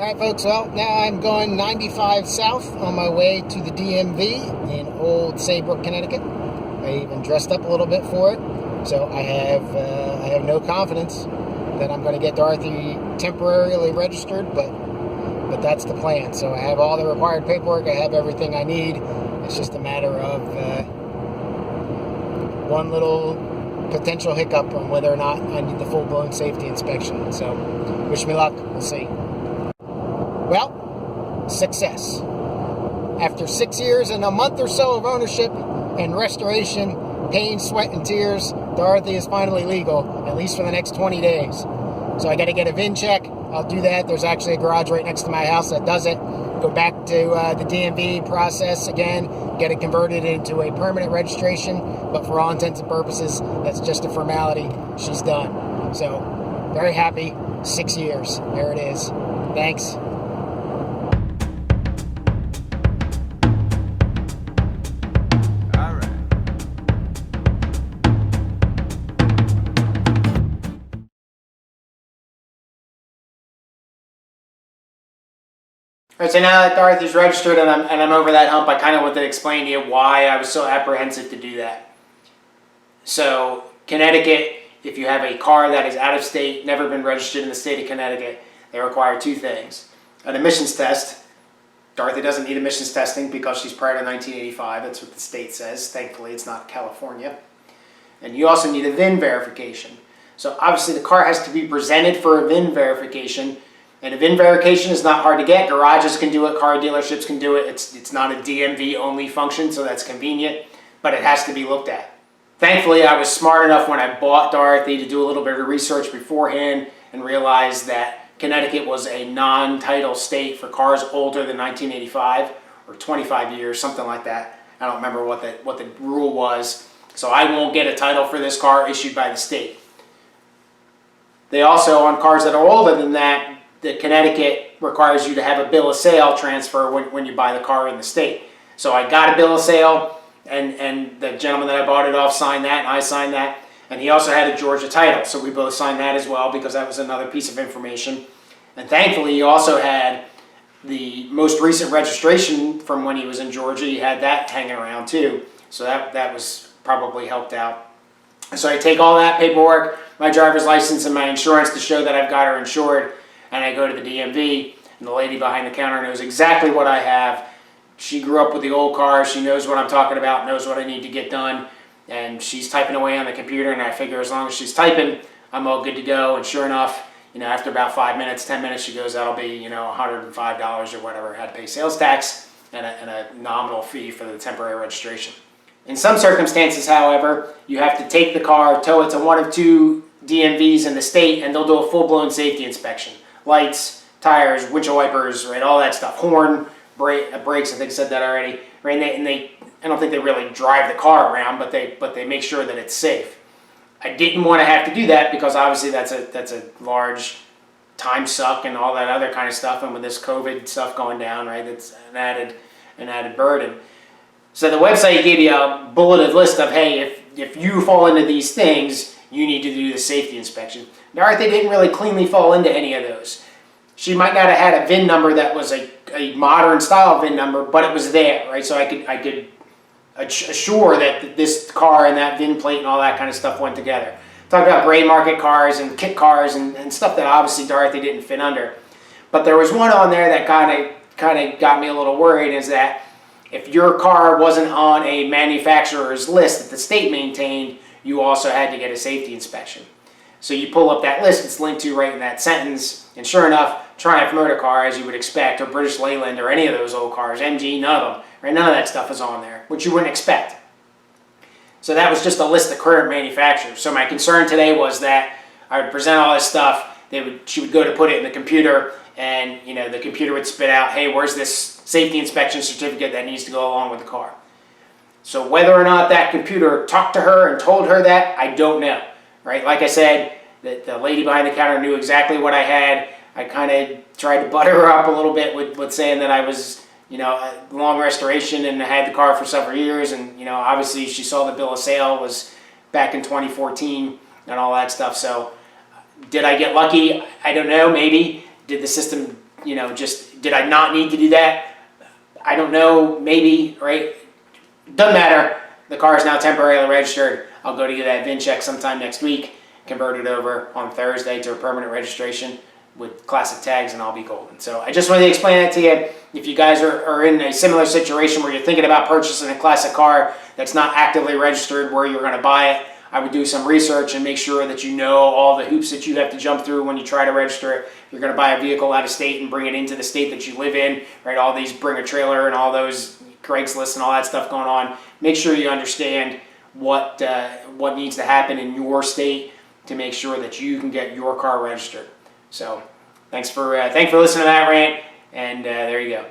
Alright folks, well now I'm going 95 south on my way to the DMV in Old Saybrook, Connecticut. I even dressed up a little bit for it. So I have no confidence that I'm going to get Dorothy temporarily registered, but that's the plan. So I have all the required paperwork, I have everything I need. It's just a matter of one little potential hiccup on whether or not I need the full-blown safety inspection. So wish me luck, we'll see. Well, success. After 6 years and a month or so of ownership and restoration, pain, sweat, and tears, Dorothy is finally legal, at least for the next 20 days. So I got to get a VIN check. I'll do that. There's actually a garage right next to my house that does it. Go back to the DMV process again, get it converted into a permanent registration, but for all intents and purposes, that's just a formality. She's done. So, very happy. 6 years. There it is. Thanks. All right, so now that Dorothy's registered and I'm over that hump, I kind of wanted to explain to you why I was so apprehensive to do that. So, Connecticut, if you have a car that is out of state, never been registered in the state of Connecticut, they require two things. An emissions test. Dorothy doesn't need emissions testing because she's prior to 1985. That's what the state says. Thankfully, it's not California. And you also need a VIN verification. So, obviously, the car has to be presented for a VIN verification. And a VIN verification is not hard to get. Garages can do it, car dealerships can do it. It's not a DMV only function, so that's convenient, but it has to be looked at. Thankfully, I was smart enough when I bought Dorothy to do a little bit of research beforehand and realize that Connecticut was a non-title state for cars older than 1985 or 25 years, something like that. I don't remember what the rule was. So I won't get a title for this car issued by the state. They also, on cars that are older than that, the Connecticut requires you to have a bill of sale transfer when you buy the car in the state. So I got a bill of sale, and the gentleman that I bought it off signed that, and I signed that. And he also had a Georgia title, so we both signed that as well because that was another piece of information. And thankfully, he also had the most recent registration from when he was in Georgia. He had that hanging around too, so that was probably helped out. So I take all that paperwork, my driver's license and my insurance to show that I've got her insured, and I go to the DMV, and the lady behind the counter knows exactly what I have. She grew up with the old car. She knows what I'm talking about, knows what I need to get done, and she's typing away on the computer, and I figure as long as she's typing, I'm all good to go. And sure enough, after about 5 minutes, 10 minutes, she goes, that'll be, $105 or whatever. I had to pay sales tax and a nominal fee for the temporary registration. In some circumstances, however, you have to take the car, tow it to one of two DMVs in the state, and they'll do a full-blown safety inspection. Lights, tires, windshield wipers, right, all that stuff. Horn, brakes, I think I said that already. Right, and they I don't think they really drive the car around, but they make sure that it's safe. I didn't want to have to do that because obviously that's a large time suck and all that other kind of stuff, and with this COVID stuff going down, right, it's an added burden. So the website gave you a bulleted list of, hey, if you fall into these things, you need to do the safety inspection. Dorothy didn't really cleanly fall into any of those. She might not have had a VIN number that was a modern style VIN number, but it was there, right? So I could assure that this car and that VIN plate and all that kind of stuff went together. Talk about gray market cars and kit cars and stuff that obviously Dorothy didn't fit under. But there was one on there that kind of got me a little worried, is that if your car wasn't on a manufacturer's list that the state maintained, you also had to get a safety inspection. So you pull up that list, it's linked to right in that sentence, and sure enough, Triumph Motor Car, as you would expect, or British Leyland, or any of those old cars, MG, none of them, right? None of that stuff is on there, which you wouldn't expect. So that was just a list of current manufacturers. So my concern today was that I would present all this stuff, she would go to put it in the computer, and the computer would spit out, hey, where's this safety inspection certificate that needs to go along with the car? So whether or not that computer talked to her and told her that, I don't know. Right? Like I said, the lady behind the counter knew exactly what I had. I kind of tried to butter her up a little bit with saying that I was, a long restoration and I had the car for several years. And, obviously she saw the bill of sale was back in 2014 and all that stuff. So did I get lucky? I don't know, maybe. Did the system just did I not need to do that? I don't know, maybe, right? Doesn't matter. The car is now temporarily registered. I'll go to get that VIN check sometime next week, convert it over on Thursday to a permanent registration with classic tags, and I'll be golden. So I just wanted to explain that to you. If you guys are in a similar situation where you're thinking about purchasing a classic car that's not actively registered where you're going to buy it, I would do some research and make sure that you know all the hoops that you have to jump through when you try to register it. If you're going to buy a vehicle out of state and bring it into the state that you live in, right? All these bring a trailer and all those Craigslist and all that stuff going on. Make sure you understand what needs to happen in your state to make sure that you can get your car registered. So thanks for listening to that rant, and there you go.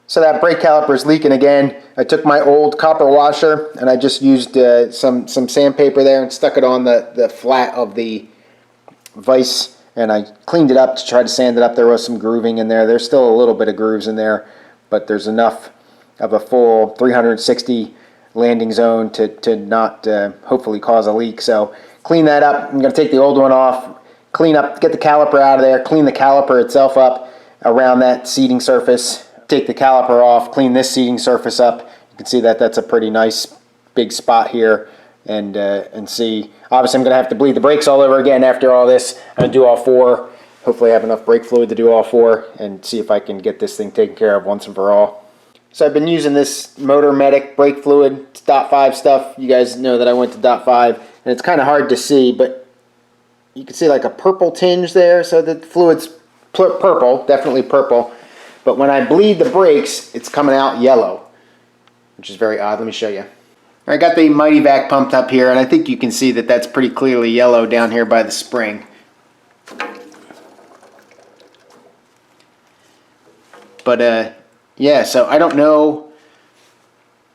So that brake caliper is leaking again. I took my old copper washer and I just used some sandpaper there and stuck it on the flat of the vise, and I cleaned it up to try to sand it up. There was some grooving in there. There's still a little bit of grooves in there, but there's enough of a full 360 landing zone to not hopefully cause a leak. So clean that up. I'm going to take the old one off, clean up, get the caliper out of there, clean the caliper itself up around that seating surface. Take the caliper off, clean this seating surface up. You can see that that's a pretty nice big spot here, and see. Obviously I'm going to have to bleed the brakes all over again after all this. I'm going to do all four. Hopefully I have enough brake fluid to do all four and see if I can get this thing taken care of once and for all. So I've been using this Motor Medic brake fluid. It's .5 stuff. You guys know that I went to .5, and it's kind of hard to see, but you can see like a purple tinge there. So the fluid's purple, definitely purple. But when I bleed the brakes, it's coming out yellow, which is very odd. Let me show you. I got the Mighty Vac pumped up here, and I think you can see that that's pretty clearly yellow down here by the spring. But yeah, so I don't know.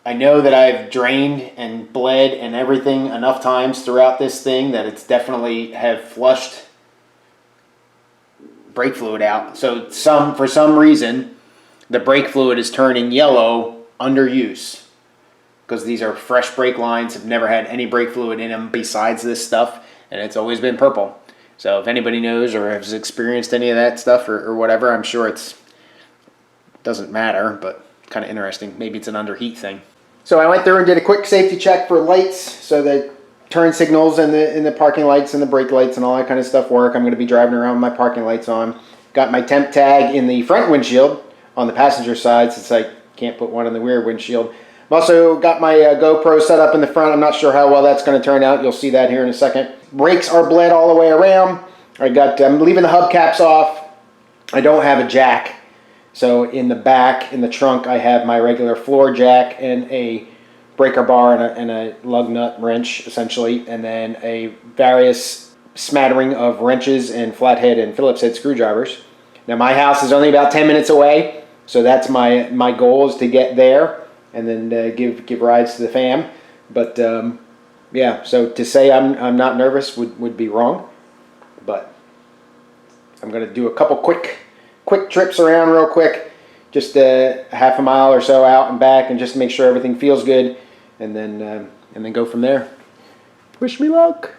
I know that I've drained and bled and everything enough times throughout this thing that it's definitely have flushed brake fluid out. So for some reason the brake fluid is turning yellow under use, because these are fresh brake lines, have never had any brake fluid in them besides this stuff, and it's always been purple. So if anybody knows or has experienced any of that stuff or whatever, I'm sure it doesn't matter, but kind of interesting. Maybe it's an underheat thing. So I went through and did a quick safety check for lights, so that turn signals and the parking lights and the brake lights and all that kind of stuff work. I'm going to be driving around with my parking lights on. Got my temp tag in the front windshield on the passenger side, since I can't put one in the rear windshield. I've also got my GoPro set up in the front. I'm not sure how well that's going to turn out. You'll see that here in a second. Brakes are bled all the way around. I'm leaving the hubcaps off. I don't have a jack. So in the back, in the trunk, I have my regular floor jack and a breaker bar and a lug nut wrench, essentially, and then a various smattering of wrenches and flathead and Phillips head screwdrivers. Now my house is only about 10 minutes away, so that's my goal, is to get there and then give rides to the fam. But yeah, so to say I'm not nervous would be wrong, but I'm going to do a couple quick trips around real quick, just a half a mile or so out and back, and just make sure everything feels good, and then go from there. Wish me luck.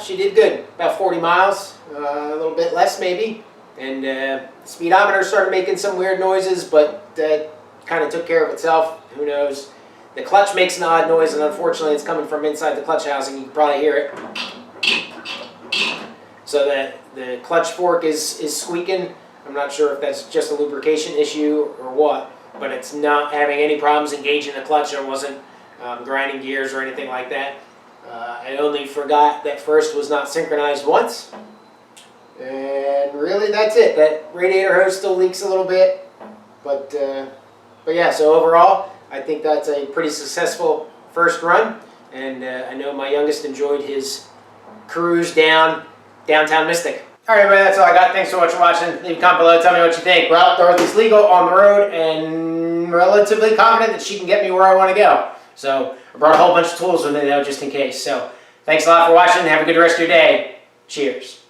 she did good. About 40 miles, a little bit less maybe. And speedometer started making some weird noises, but that kind of took care of itself. Who knows? The clutch makes an odd noise, and unfortunately it's coming from inside the clutch housing. You can probably hear it. So that the clutch fork is squeaking. I'm not sure if that's just a lubrication issue or what, but it's not having any problems engaging the clutch. I wasn't grinding gears or anything like that. I only forgot that first was not synchronized once. And really that's it. That radiator hose still leaks a little bit. But yeah, so overall, I think that's a pretty successful first run. And I know my youngest enjoyed his cruise downtown Mystic. All right, everybody, that's all I got. Thanks so much for watching. Leave a comment below. Tell me what you think. Well, Dorothy's legal on the road and relatively confident that she can get me where I want to go. So I brought a whole bunch of tools with me, though, just in case. So thanks a lot for watching. Have a good rest of your day. Cheers.